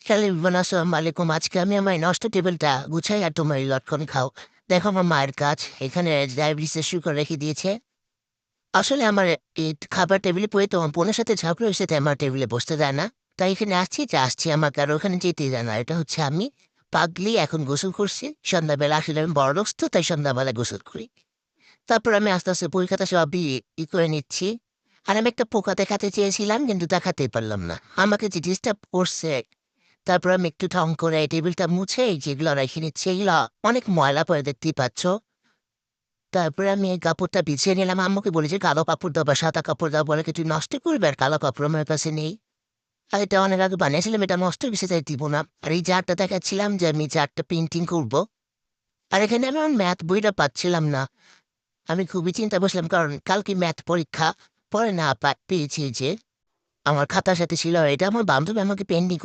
Hello everyone, আসসালামু আলাইকুম। আজকে আমি আমার নষ্ট টেবিলটা গুছাই আর তোমরা লটকন খাও। দেখো আমার মায়ের কাজ এখানে ডায়াবেটিসের সুগার রেখে দিয়েছে। আসলে আমার এই খাবার টেবিলে পড়ে তোমার বোনের সাথে ঝগড়া হয়েছে, তাই আমার টেবিলে বসতে দেয় না। তাই এখানে আসছি আমাকে আর ওখানে যেতে দেয় না। এটা হচ্ছে আমি পাগলি এখন গোসল করছি সন্ধ্যাবেলা। আসলে আমি বড় লোক তো, তাই সন্ধ্যাবেলা গোসল করি। তারপর আমি আস্তে আস্তে পরীক্ষাটা সবই করে নিচ্ছি। আর আমি একটা পোকা দেখাতে চেয়েছিলাম, কিন্তু দেখাতেই পারলাম না। আমাকে যে ডিস্টার্ব করছে, তারপর আমি একটু ঢং করে এই টেবিলটা মুছে যেগুলো রেখে নিচ্ছি, এগুলো অনেক ময়লা পরে দেখতেই পাচ্ছ। তারপরে আমি এই কাপড়টা বিছিয়ে নিলাম। আম্মুকে বলি যে কালো কাপড় দাও বা সাদা কাপড় দাও, বলে কি তুই নষ্ট করবে, আর কালো কাপড় আমার কাছে নেই। আর এটা অনেক আগে বানিয়েছিলাম, এটা নষ্ট বেশি তাই দিব না। আর এই জারটা দেখাচ্ছিলাম যে আমি জারটা পেন্টিং করব। আর এখানে আমি আমার ম্যাথ বইটা পাচ্ছিলাম না। আমি খুবই চিন্তা বসলাম, কারণ কালকে ম্যাথ পরীক্ষা। পরে না পেয়েছি যে আমার খাতার সাথে ছিল, এটা আমার বান্ধবী আমাকে পেন্টিং